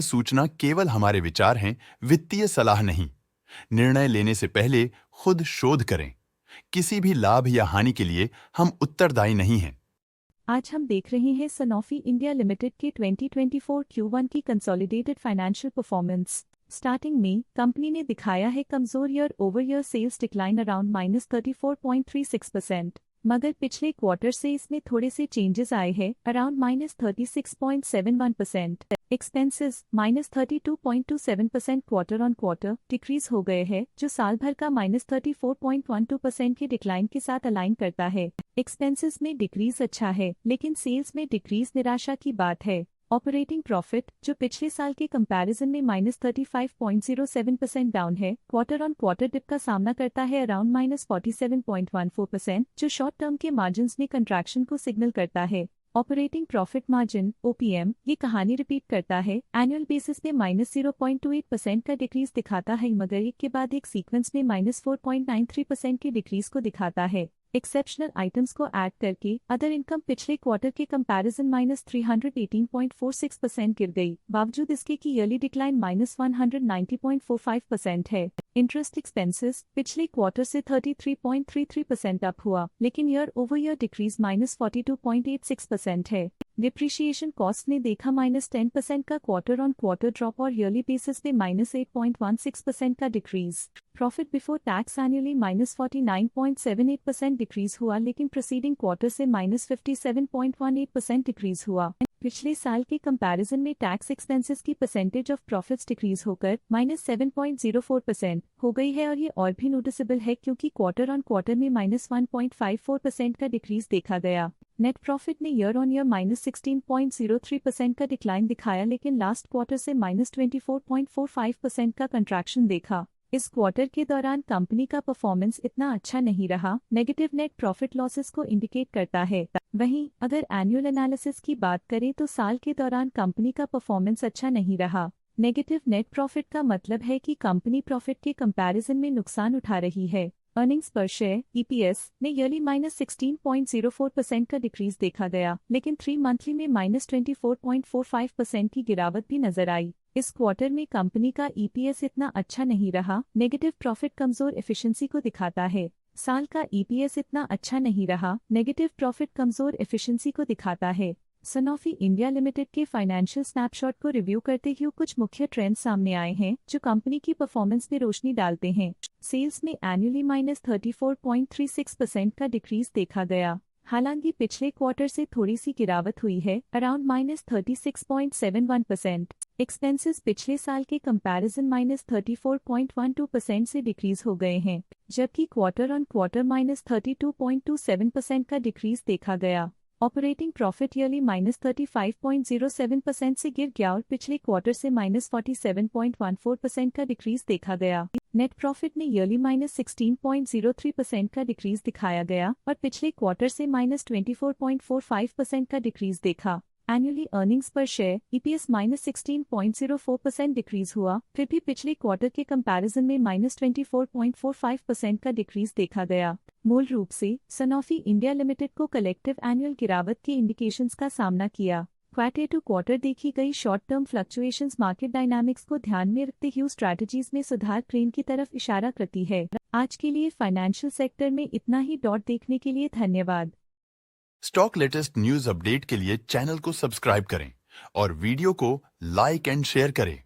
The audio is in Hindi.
सूचना केवल हमारे विचार हैं, वित्तीय सलाह नहीं। निर्णय लेने से पहले खुद शोध करें। किसी भी लाभ या हानि के लिए हम उत्तरदायी नहीं हैं। आज हम देख रहे हैं सनोफी इंडिया लिमिटेड के 2024 Q1 की कंसोलिडेटेड फाइनेंशियल परफॉर्मेंस। स्टार्टिंग में कंपनी ने दिखाया है कमजोर year over year sales decline around -34.36%, मगर पिछले क्वार्टर से इसमें थोड़े से चेंजेस आए हैं around -36.71%। Expenses -32.27% quarter on quarter decrease हो गए हैं, जो साल भर का -34.12% के डिक्लाइन के साथ अलाइन करता है। एक्सपेंसेस में डिक्रीज अच्छा है, लेकिन सेल्स में डिक्रीज निराशा की बात है। ऑपरेटिंग प्रॉफिट, जो पिछले साल के कंपैरिजन में -35.07% डाउन है, क्वार्टर ऑन क्वार्टर डिप का सामना करता है अराउंड -47.14%, जो शॉर्ट टर्म के मार्जिन्स में कंट्रैक्शन को सिग्नल करता है। ऑपरेटिंग प्रॉफिट मार्जिन (OPM) ये कहानी रिपीट करता है, एनुअल बेसिस पे -0.28% का डिक्रीज दिखाता है, मगर एक के बाद एक सीक्वेंस में -4.93% के डिक्रीज को दिखाता है। एक्सेप्शनल आइटम्स को ऐड करके अदर इनकम पिछले क्वार्टर के कंपैरिजन -318.46% गिर गई, बावजूद इसके कि ईयरली डिक्लाइन -190.45% है। इंटरेस्ट एक्सपेंसेस पिछले क्वार्टर से 33.33% अप हुआ, लेकिन ईयर ओवर ईयर डिक्रीज -42.86% है। डिप्रिशिएशन कॉस्ट ने देखा -10% का क्वार्टर ऑन क्वार्टर ड्रॉप और ईयरली बेसिस पे -8.16% का decrease. Profit before tax annually -49.78% decrease हुआ, लेकिन प्रीसीडिंग क्वार्टर से -57.18% डिक्रीज हुआ। पिछले साल के कंपैरिजन में टैक्स एक्सपेंसेस की परसेंटेज ऑफ प्रॉफिट्स डिक्रीज होकर -7.04% हो गई है, और ये और भी नोटिसेबल है क्योंकि क्वार्टर ऑन क्वार्टर में -1.54% का डिक्रीज देखा गया। नेट प्रॉफिट ने ईयर ऑन ईयर -16.03% का डिक्लाइन दिखाया, लेकिन लास्ट क्वार्टर से -24.45% का कंट्रैक्शन देखा। इस क्वार्टर के दौरान कंपनी का परफॉर्मेंस इतना अच्छा नहीं रहा, नेगेटिव नेट प्रॉफिट लॉसेस को इंडिकेट करता है। वहीं अगर एनुअल एनालिसिस की बात करें तो साल के दौरान कंपनी का परफॉर्मेंस अच्छा नहीं रहा। नेगेटिव नेट प्रॉफिट का मतलब है कि कंपनी प्रॉफिट के कंपैरिजन में नुकसान उठा रही है। अर्निंग्स पर शेयर (EPS) ने ईयरली -16.04% का डिक्रीज देखा गया, लेकिन 3 मंथली में -24.45% की गिरावट भी नजर आई। इस क्वार्टर में कंपनी का EPS इतना अच्छा नहीं रहा, नेगेटिव प्रॉफिट कमजोर एफिशिएंसी को दिखाता है। साल का EPS इतना अच्छा नहीं रहा, नेगेटिव प्रॉफिट कमजोर एफिशिएंसी को दिखाता है। सनोफी इंडिया लिमिटेड के फाइनेंशियल स्नैपशॉट को रिव्यू करते हुए कुछ मुख्य ट्रेंड्स सामने आए हैं जो कंपनी की परफॉर्मेंस में रोशनी डालते हैं। सेल्स में एनुअली -34.36% का डिक्रीज देखा गया, हालांकि पिछले क्वार्टर से थोड़ी सी गिरावट हुई है अराउंड -36.71%। एक्सपेंसेस पिछले साल के कंपैरिजन -34.12% से डिक्रीज हो गए हैं, जबकि क्वार्टर ऑन क्वार्टर -32.27% का डिक्रीज देखा गया। ऑपरेटिंग प्रॉफिट ईयरली -35.07% से गिर गया और पिछले क्वार्टर से -47.14% का डिक्रीज देखा गया। नेट प्रॉफिट ने ईयरली -16.03% का डिक्रीज दिखाया गया और पिछले क्वार्टर से -24.45% का डिक्रीज देखा। एनुअली अर्निंग्स पर शेयर (EPS) -16.04% डिक्रीज हुआ, फिर भी पिछले क्वार्टर के कंपैरिजन में -24.45% का डिक्रीज देखा गया। मूल रूप से सनोफी इंडिया लिमिटेड को कलेक्टिव एनुअल गिरावट के इंडिकेशंस का सामना किया। क्वार्टर टू क्वार्टर देखी गई short term fluctuations market dynamics को ध्यान में रखते हुए स्ट्रैटेजीज में सुधार ट्रेंड की तरफ इशारा करती है। आज के लिए फाइनेंशियल सेक्टर में इतना ही। देखने के लिए धन्यवाद। स्टॉक लेटेस्ट न्यूज अपडेट के लिए चैनल को सब्सक्राइब करें और वीडियो को लाइक एंड शेयर करें।